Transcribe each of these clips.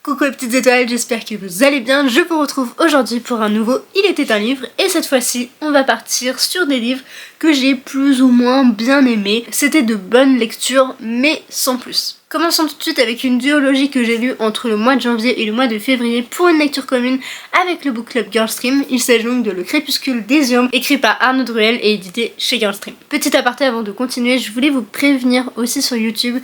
Coucou les petites étoiles, j'espère que vous allez bien. Je vous retrouve aujourd'hui pour un nouveau Il était un livre et cette fois-ci on va partir sur des livres que j'ai plus ou moins bien aimés. C'était de bonnes lectures mais sans plus. Commençons tout de suite avec une duologie que j'ai lue entre le mois de janvier et le mois de février pour une lecture commune avec le book club Girlstream. Il s'agit donc de Le Crépuscule des Urnes, écrit par Arnaud Druel et édité chez Girlstream. Petit aparté avant de continuer, je voulais vous prévenir aussi sur YouTube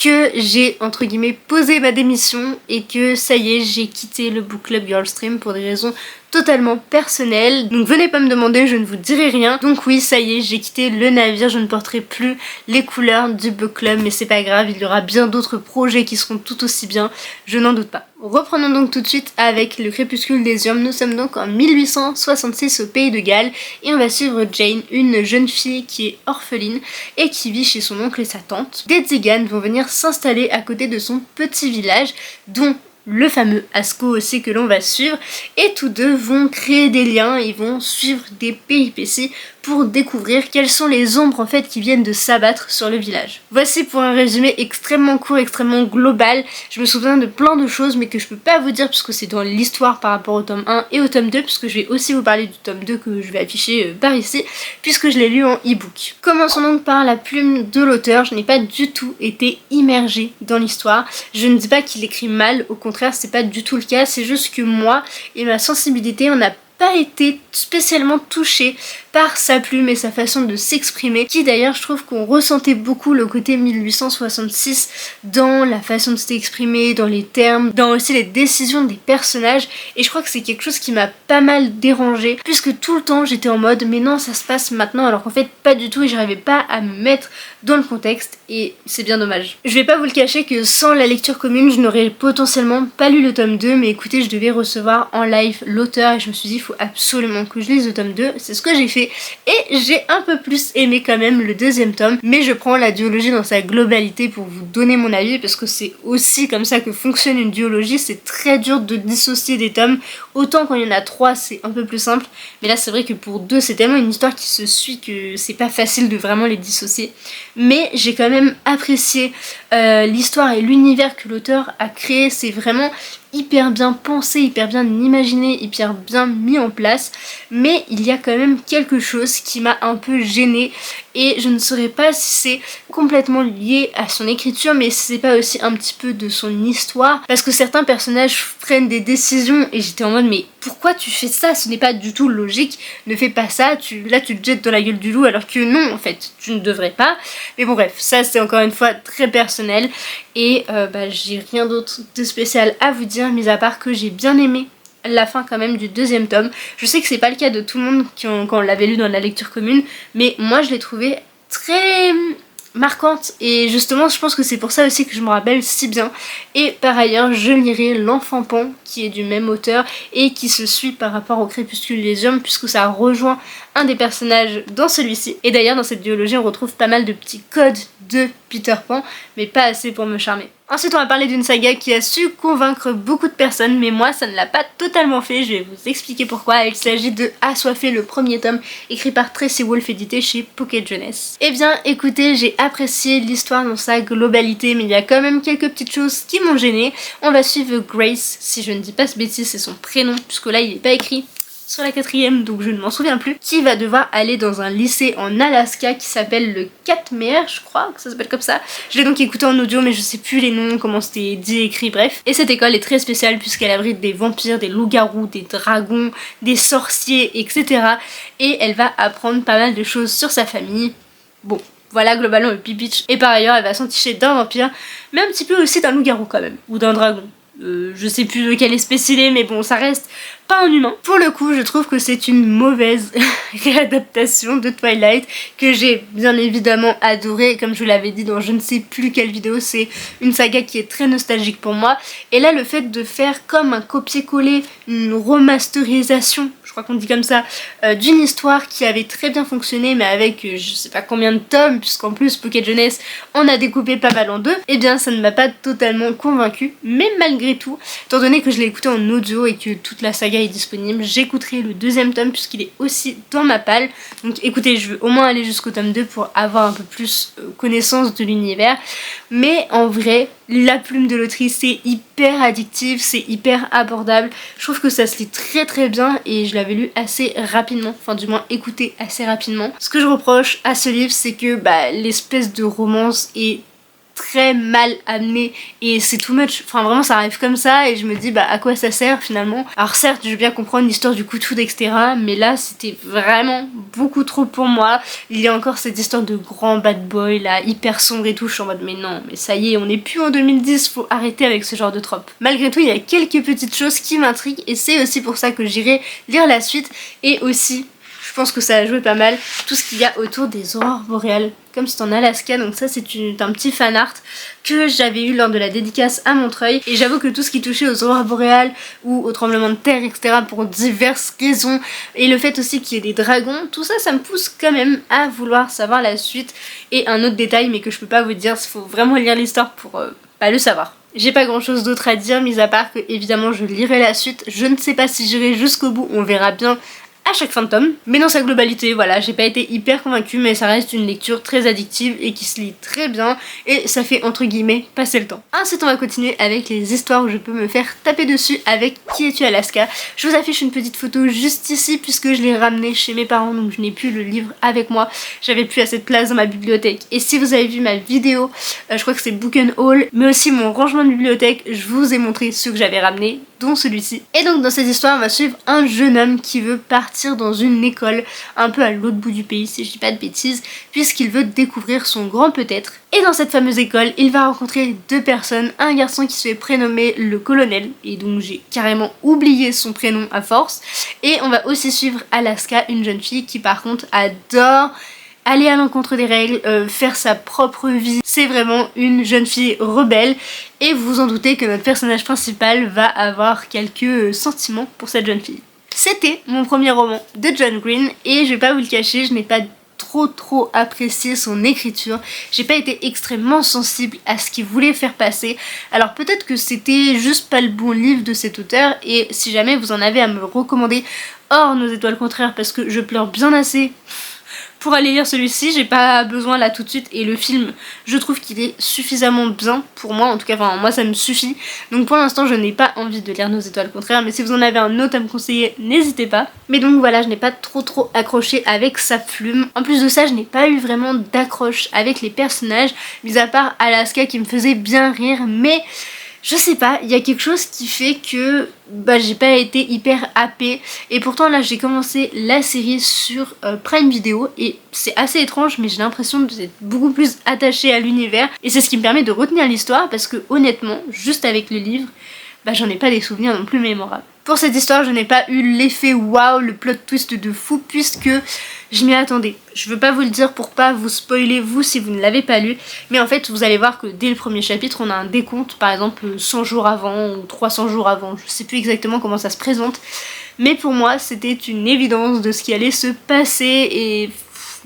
que j'ai entre guillemets posé ma démission et que ça y est, j'ai quitté le book club Girlstream pour des raisons totalement personnelles. Donc venez pas me demander, je ne vous dirai rien. Donc oui, ça y est, j'ai quitté le navire, je ne porterai plus les couleurs du book club, mais c'est pas grave, il y aura bien d'autres projets qui seront tout aussi bien, je n'en doute pas. Reprenons donc tout de suite avec Le Crépuscule des Urnes. Nous sommes donc en 1866 au pays de Galles et on va suivre Jane, une jeune fille qui est orpheline et qui vit chez son oncle et sa tante. Des tziganes vont venir s'installer à côté de son petit village, dont le fameux Asco aussi que l'on va suivre, et tous deux vont créer des liens, ils vont suivre des péripéties pour découvrir quelles sont les ombres en fait qui viennent de s'abattre sur le village. Voici pour un résumé extrêmement court, extrêmement global. Je me souviens de plein de choses mais que je peux pas vous dire puisque c'est dans l'histoire par rapport au tome 1 et au tome 2, puisque je vais aussi vous parler du tome 2 que je vais afficher par ici puisque je l'ai lu en e-book. Commençons donc par la plume de l'auteur. Je n'ai pas du tout été immergée dans l'histoire. Je ne dis pas qu'il écrit mal, au contraire c'est pas du tout le cas, c'est juste que moi et ma sensibilité on a pas été spécialement touchée par sa plume et sa façon de s'exprimer, qui d'ailleurs je trouve qu'on ressentait beaucoup le côté 1866 dans la façon de s'exprimer, dans les termes, dans aussi les décisions des personnages, et je crois que c'est quelque chose qui m'a pas mal dérangée puisque tout le temps j'étais en mode mais non ça se passe maintenant, alors qu'en fait pas du tout et j'arrivais pas à me mettre dans le contexte et c'est bien dommage. Je vais pas vous le cacher que sans la lecture commune je n'aurais potentiellement pas lu le tome 2, mais écoutez, je devais recevoir en live l'auteur et je me suis dit il faut absolument que je lise le tome 2, c'est ce que j'ai fait et j'ai un peu plus aimé quand même le deuxième tome, mais je prends la duologie dans sa globalité pour vous donner mon avis parce que c'est aussi comme ça que fonctionne une duologie. C'est très dur de dissocier des tomes, autant quand il y en a 3 c'est un peu plus simple, mais là c'est vrai que pour 2 c'est tellement une histoire qui se suit que c'est pas facile de vraiment les dissocier, mais j'ai quand même apprécié l'histoire et l'univers que l'auteur a créé. C'est vraiment hyper bien pensé, hyper bien imaginé, hyper bien mis en place, mais il y a quand même quelque chose qui m'a un peu gênée et je ne saurais pas si c'est complètement lié à son écriture, mais si c'est pas aussi un petit peu de son histoire, parce que certains personnages prennent des décisions et j'étais en mode mais pourquoi tu fais ça, ce n'est pas du tout logique, ne fais pas ça, là tu te jettes dans la gueule du loup alors que non en fait tu ne devrais pas. Mais bon bref, ça c'est encore une fois très personnel et j'ai rien d'autre de spécial à vous dire, mis à part que j'ai bien aimé la fin quand même du deuxième tome. Je sais que c'est pas le cas de tout le monde quand on l'avait lu dans la lecture commune, mais moi je l'ai trouvé très marquante et justement je pense que c'est pour ça aussi que je me rappelle si bien. Et par ailleurs je lirai L'Enfant Pan qui est du même auteur et qui se suit par rapport au Crépuscule des Urnes puisque ça rejoint un des personnages dans celui-ci. Et d'ailleurs dans cette duologie on retrouve pas mal de petits codes de Peter Pan, mais pas assez pour me charmer. Ensuite on va parler d'une saga qui a su convaincre beaucoup de personnes, mais moi ça ne l'a pas totalement fait, je vais vous expliquer pourquoi. Il s'agit de Assoiffé, le premier tome, écrit par Tracy Wolff, édité chez Pocket Jeunesse. Eh bien écoutez, j'ai apprécié l'histoire dans sa globalité, mais il y a quand même quelques petites choses qui m'ont gênée. On va suivre Grace, si je ne dis pas ce bêtise c'est son prénom, puisque là il n'est pas écrit sur la 4ème, donc je ne m'en souviens plus, qui va devoir aller dans un lycée en Alaska qui s'appelle le Katmere, je crois que ça s'appelle comme ça. Je l'ai donc écouté en audio mais je sais plus les noms, comment c'était dit, écrit, bref. Et cette école est très spéciale puisqu'elle abrite des vampires, des loups-garous, des dragons, des sorciers, etc. Et elle va apprendre pas mal de choses sur sa famille. Bon, voilà globalement le pitch. Et par ailleurs elle va s'enticher d'un vampire, mais un petit peu aussi d'un loup-garou quand même, ou d'un dragon. Je sais plus lequel espèce il est, mais bon ça reste pas un humain. Pour le coup je trouve que c'est une mauvaise réadaptation de Twilight que j'ai bien évidemment adoré, comme je vous l'avais dit dans je ne sais plus quelle vidéo, c'est une saga qui est très nostalgique pour moi, et là le fait de faire comme un copier-coller, une remasterisation, je crois qu'on dit comme ça, d'une histoire qui avait très bien fonctionné mais avec je sais pas combien de tomes, puisqu'en plus Pocket Jeunesse on a découpé pas mal en deux, et bien ça ne m'a pas totalement convaincue, mais malgré tout, étant donné que je l'ai écouté en audio et que toute la saga est disponible, j'écouterai le deuxième tome puisqu'il est aussi dans ma palle. Donc écoutez, je veux au moins aller jusqu'au tome 2 pour avoir un peu plus connaissance de l'univers, mais en vrai, la plume de l'autrice c'est hyper addictif, c'est hyper abordable, je trouve que ça se lit très très bien et je l'avais lu assez rapidement, enfin du moins écouté assez rapidement. Ce que je reproche à ce livre c'est que l'espèce de romance est très mal amené et c'est too much, enfin vraiment ça arrive comme ça et je me dis à quoi ça sert finalement. Alors certes je veux bien comprendre l'histoire du coup de foudre etc, mais là c'était vraiment beaucoup trop pour moi. Il y a encore cette histoire de grand bad boy là hyper sombre et tout, je suis en mode mais non, mais ça y est on n'est plus en 2010, faut arrêter avec ce genre de trope. Malgré tout il y a quelques petites choses qui m'intriguent et c'est aussi pour ça que j'irai lire la suite, et aussi je pense que ça a joué pas mal tout ce qu'il y a autour des aurores boréales, comme c'est en Alaska, donc ça c'est un petit fan art que j'avais eu lors de la dédicace à Montreuil, et j'avoue que tout ce qui touchait aux aurores boréales ou aux tremblements de terre etc pour diverses raisons, et le fait aussi qu'il y ait des dragons, tout ça ça me pousse quand même à vouloir savoir la suite. Et un autre détail mais que je peux pas vous dire, il faut vraiment lire l'histoire pour le savoir. J'ai pas grand chose d'autre à dire mis à part que évidemment je lirai la suite, je ne sais pas si j'irai jusqu'au bout, on verra bien à chaque fin de tome, mais dans sa globalité voilà, j'ai pas été hyper convaincue, mais ça reste une lecture très addictive et qui se lit très bien et ça fait entre guillemets passer le temps. Ensuite on va continuer avec les histoires où je peux me faire taper dessus avec Qui es-tu Alaska. Je vous affiche une petite photo juste ici puisque je l'ai ramené chez mes parents, donc je n'ai plus le livre avec moi, j'avais plus assez de place dans ma bibliothèque. Et si vous avez vu ma vidéo, je crois que c'est Book and Haul, mais aussi mon rangement de bibliothèque, je vous ai montré ceux que j'avais ramenés, dont celui-ci. Et donc dans cette histoire on va suivre un jeune homme qui veut partir dans une école un peu à l'autre bout du pays si je dis pas de bêtises, puisqu'il veut découvrir son grand peut-être. Et dans cette fameuse école il va rencontrer deux personnes, un garçon qui se fait prénommer le colonel, et donc j'ai carrément oublié son prénom à force, et on va aussi suivre Alaska, une jeune fille qui par contre adore aller à l'encontre des règles, faire sa propre vie. C'est vraiment une jeune fille rebelle et vous vous en doutez que notre personnage principal va avoir quelques sentiments pour cette jeune fille. C'était mon premier roman de John Green et je vais pas vous le cacher, je n'ai pas trop apprécié son écriture, j'ai pas été extrêmement sensible à ce qu'il voulait faire passer. Alors peut-être que c'était juste pas le bon livre de cet auteur, et si jamais vous en avez à me recommander hors Nos étoiles contraires parce que je pleure bien assez pour aller lire celui-ci, j'ai pas besoin là tout de suite, et le film je trouve qu'il est suffisamment bien pour moi, en tout cas enfin moi ça me suffit, donc pour l'instant je n'ai pas envie de lire Nos étoiles contraires, mais si vous en avez un autre à me conseiller n'hésitez pas. Mais donc voilà, je n'ai pas trop accroché avec sa plume, en plus de ça je n'ai pas eu vraiment d'accroche avec les personnages, mis à part Alaska qui me faisait bien rire, mais je sais pas, il y a quelque chose qui fait que j'ai pas été hyper happée, et pourtant là j'ai commencé la série sur Prime Video et c'est assez étrange, mais j'ai l'impression d'être beaucoup plus attachée à l'univers et c'est ce qui me permet de retenir l'histoire, parce que honnêtement juste avec le livre j'en ai pas des souvenirs non plus mémorables. Pour cette histoire je n'ai pas eu l'effet waouh, le plot twist de fou, puisque je m'y attendais. Je veux pas vous le dire pour pas vous spoiler vous si vous ne l'avez pas lu, mais en fait vous allez voir que dès le premier chapitre on a un décompte, par exemple 100 jours avant ou 300 jours avant, je sais plus exactement comment ça se présente, mais pour moi c'était une évidence de ce qui allait se passer, et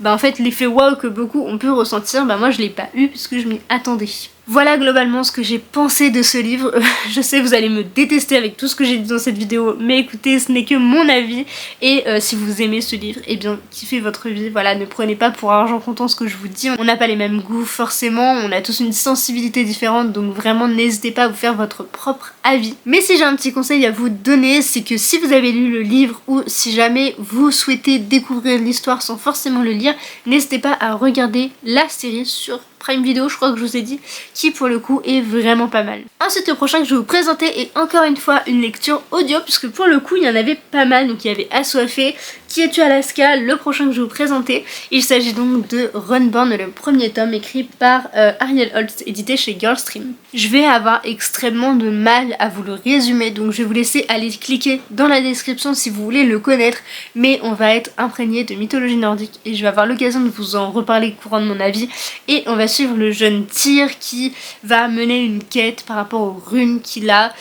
en fait l'effet waouh que beaucoup on peut ressentir, moi je l'ai pas eu puisque je m'y attendais. Voilà globalement ce que j'ai pensé de ce livre. Je sais vous allez me détester avec tout ce que j'ai dit dans cette vidéo, mais écoutez, ce n'est que mon avis, et si vous aimez ce livre, eh bien kiffez votre vie, voilà, ne prenez pas pour argent comptant ce que je vous dis, on n'a pas les mêmes goûts forcément, on a tous une sensibilité différente, donc vraiment n'hésitez pas à vous faire votre propre avis. Mais si j'ai un petit conseil à vous donner, c'est que si vous avez lu le livre ou si jamais vous souhaitez découvrir l'histoire sans forcément le lire, n'hésitez pas à regarder la série sur Prime Video, je crois que je vous ai dit, qui pour le coup est vraiment pas mal. Ensuite le prochain que je vais vous présenter est encore une fois une lecture audio, puisque pour le coup il y en avait pas mal, donc il y avait Assoiffé, Qui es-tu Alaska, le prochain que je vais vous présenter. Il s'agit donc de Runborn, le premier tome écrit par Ariel Holtz, édité chez Girlstream. Je vais avoir extrêmement de mal à vous le résumer, donc je vais vous laisser aller cliquer dans la description si vous voulez le connaître, mais on va être imprégné de mythologie nordique et je vais avoir l'occasion de vous en reparler courant de mon avis, et on va suivre le jeune Tyr qui va mener une quête par rapport aux runes qu'il a.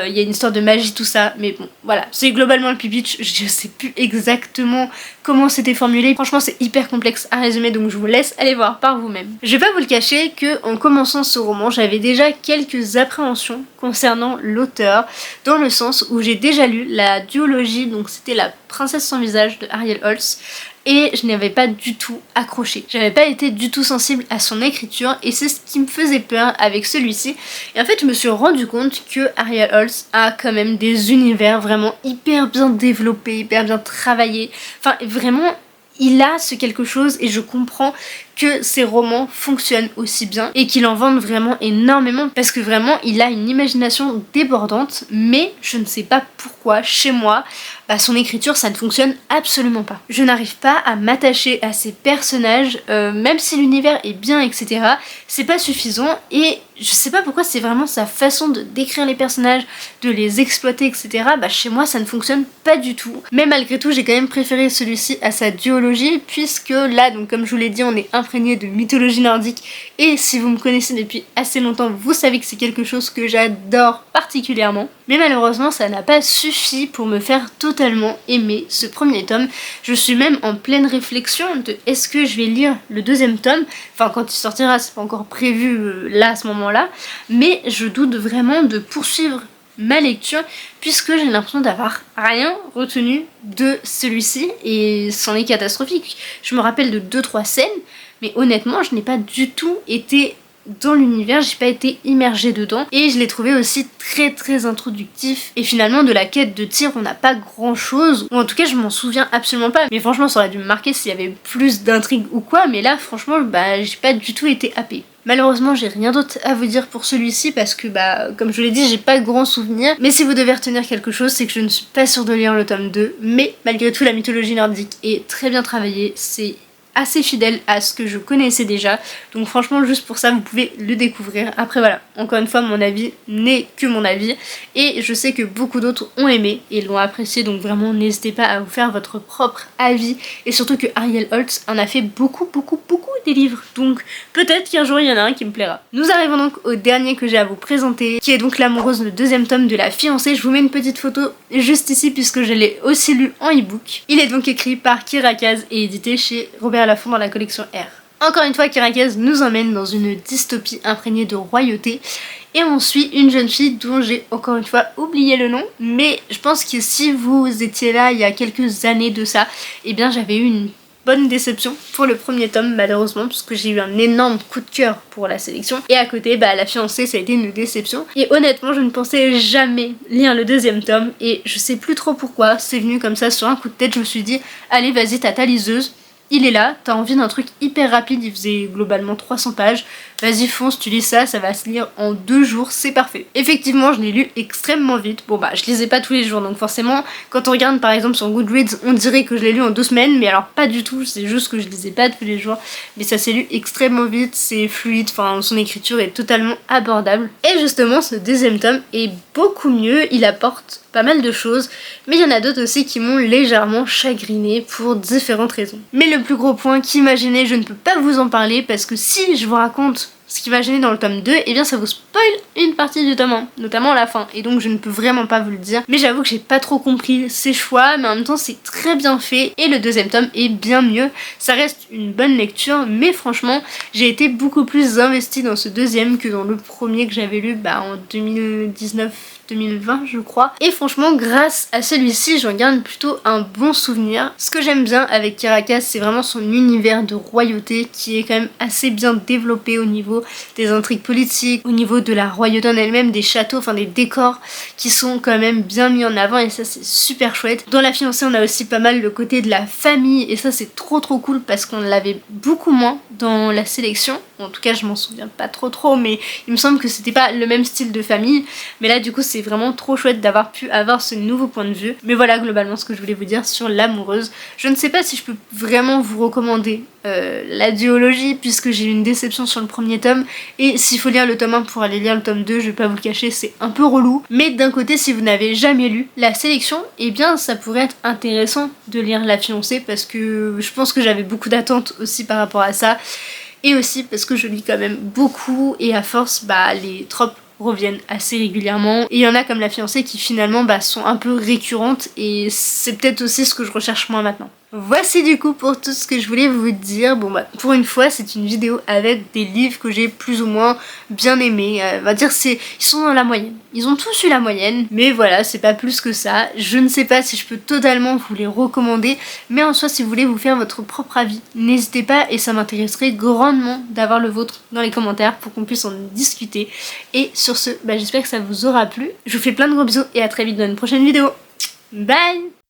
Il y a une histoire de magie, tout ça, mais bon, voilà, c'est globalement le pitch. Je sais plus exactement comment c'était formulé. Franchement, c'est hyper complexe à résumer, donc je vous laisse aller voir par vous-même. Je vais pas vous le cacher que en commençant ce roman, j'avais déjà quelques appréhensions concernant l'auteur, dans le sens où j'ai déjà lu la duologie, donc c'était La Princesse sans visage de Ariel Holz, et je n'avais pas du tout accroché. J'avais pas été du tout sensible à son écriture et c'est ce qui me faisait peur avec celui-ci. Et en fait, je me suis rendu compte que Ariel Holz a quand même des univers vraiment hyper bien développés, hyper bien travaillés. Enfin, vraiment, il a ce quelque chose et je comprends que ses romans fonctionnent aussi bien et qu'il en vende vraiment énormément parce que vraiment il a une imagination débordante, mais je ne sais pas pourquoi chez moi son écriture ça ne fonctionne absolument pas. Je n'arrive pas à m'attacher à ces personnages, même si l'univers est bien etc, c'est pas suffisant et je sais pas pourquoi, c'est vraiment sa façon de décrire les personnages, de les exploiter etc, chez moi ça ne fonctionne pas du tout. Mais malgré tout j'ai quand même préféré celui-ci à sa duologie puisque là, donc comme je vous l'ai dit, on est imprégné de mythologie nordique et si vous me connaissez depuis assez longtemps, vous savez que c'est quelque chose que j'adore particulièrement. Mais malheureusement ça n'a pas suffi pour me faire totalement aimer ce premier tome. Je suis même en pleine réflexion de est-ce que je vais lire le deuxième tome, enfin quand il sortira, c'est pas encore prévu là à ce moment-là, mais je doute vraiment de poursuivre ma lecture puisque j'ai l'impression d'avoir rien retenu de celui-ci et c'en est catastrophique. Je me rappelle de 2-3 scènes, mais honnêtement je n'ai pas du tout été dans l'univers, j'ai pas été immergée dedans et je l'ai trouvé aussi très introductif et finalement de la quête de Tyr on n'a pas grand chose, ou en tout cas je m'en souviens absolument pas, mais franchement ça aurait dû me marquer s'il y avait plus d'intrigue ou quoi, mais là franchement j'ai pas du tout été happée. Malheureusement j'ai rien d'autre à vous dire pour celui-ci parce que comme je vous l'ai dit j'ai pas de grands souvenirs, mais si vous devez retenir quelque chose c'est que je ne suis pas sûre de lire le tome 2, mais malgré tout la mythologie nordique est très bien travaillée, c'est assez fidèle à ce que je connaissais déjà, donc franchement juste pour ça vous pouvez le découvrir. Après voilà, encore une fois mon avis n'est que mon avis et je sais que beaucoup d'autres ont aimé et l'ont apprécié, donc vraiment n'hésitez pas à vous faire votre propre avis et surtout que Ariel Holz en a fait beaucoup des livres, donc peut-être qu'un jour il y en a un qui me plaira. Nous arrivons donc au dernier que j'ai à vous présenter qui est donc L'Amoureuse, le deuxième tome de La Fiancée. Je vous mets une petite photo juste ici puisque je l'ai aussi lu en e-book. Il est donc écrit par Kira Kaz et édité chez Robert Laffont dans la collection R. Encore une fois, Kira Kaz nous emmène dans une dystopie imprégnée de royauté et on suit une jeune fille dont j'ai encore une fois oublié le nom, mais je pense que si vous étiez là il y a quelques années de ça, eh bien j'avais eu une bonne déception pour le premier tome malheureusement puisque j'ai eu un énorme coup de cœur pour la sélection et à côté La Fiancée ça a été une déception et honnêtement je ne pensais jamais lire le deuxième tome et je sais plus trop pourquoi, c'est venu comme ça sur un coup de tête, je me suis dit allez vas-y t'as ta liseuse, il est là, t'as envie d'un truc hyper rapide, il faisait globalement 300 pages, vas-y fonce, tu lis ça, ça va se lire en 2 jours, c'est parfait. Effectivement je l'ai lu extrêmement vite, je lisais pas tous les jours donc forcément quand on regarde par exemple sur Goodreads on dirait que je l'ai lu en 2 semaines, mais alors pas du tout, c'est juste que je lisais pas tous les jours, mais ça s'est lu extrêmement vite, c'est fluide, son écriture est totalement abordable. Et justement ce deuxième tome est beaucoup mieux, il apporte pas mal de choses, mais il y en a d'autres aussi qui m'ont légèrement chagrinée pour différentes raisons. Mais le plus gros point qui m'a gênée, je ne peux pas vous en parler parce que si je vous raconte ce qui m'a gêné dans le tome 2, et bien ça vous spoil une partie du tome 1, notamment la fin, et donc je ne peux vraiment pas vous le dire, mais j'avoue que j'ai pas trop compris ses choix, mais en même temps c'est très bien fait, et le deuxième tome est bien mieux, ça reste une bonne lecture, mais franchement j'ai été beaucoup plus investie dans ce deuxième que dans le premier que j'avais lu en 2019-2020 je crois, et franchement grâce à celui-ci j'en garde plutôt un bon souvenir. Ce que j'aime bien avec Kira Kaz c'est vraiment son univers de royauté qui est quand même assez bien développé au niveau des intrigues politiques, au niveau de la royauté en elle-même, des châteaux, des décors qui sont quand même bien mis en avant et ça c'est super chouette. Dans La Fiancée on a aussi pas mal le côté de la famille et ça c'est trop cool parce qu'on l'avait beaucoup moins dans la sélection, en tout cas je m'en souviens pas trop mais il me semble que c'était pas le même style de famille, mais là du coup c'est vraiment trop chouette d'avoir pu avoir ce nouveau point de vue. Mais voilà globalement ce que je voulais vous dire sur L'Amoureuse. Je ne sais pas si je peux vraiment vous recommander la duologie puisque j'ai eu une déception sur le premier tome et s'il faut lire le tome 1 pour aller lire le tome 2, je vais pas vous le cacher, c'est un peu relou, mais d'un côté si vous n'avez jamais lu la sélection, eh bien ça pourrait être intéressant de lire La Fiancée parce que je pense que j'avais beaucoup d'attentes aussi par rapport à ça et aussi parce que je lis quand même beaucoup et à force les tropes reviennent assez régulièrement et il y en a comme La fiancée qui finalement sont un peu récurrentes et c'est peut-être aussi ce que je recherche moi maintenant. Voici du coup pour tout ce que je voulais vous dire. Bon pour une fois c'est une vidéo avec des livres que j'ai plus ou moins bien aimés. On va dire ils sont dans la moyenne. Ils ont tous eu la moyenne, mais voilà, c'est pas plus que ça. Je ne sais pas si je peux totalement vous les recommander, mais en soi si vous voulez vous faire votre propre avis, n'hésitez pas et ça m'intéresserait grandement d'avoir le vôtre dans les commentaires pour qu'on puisse en discuter. Et sur ce, j'espère que ça vous aura plu. Je vous fais plein de gros bisous et à très vite dans une prochaine vidéo. Bye!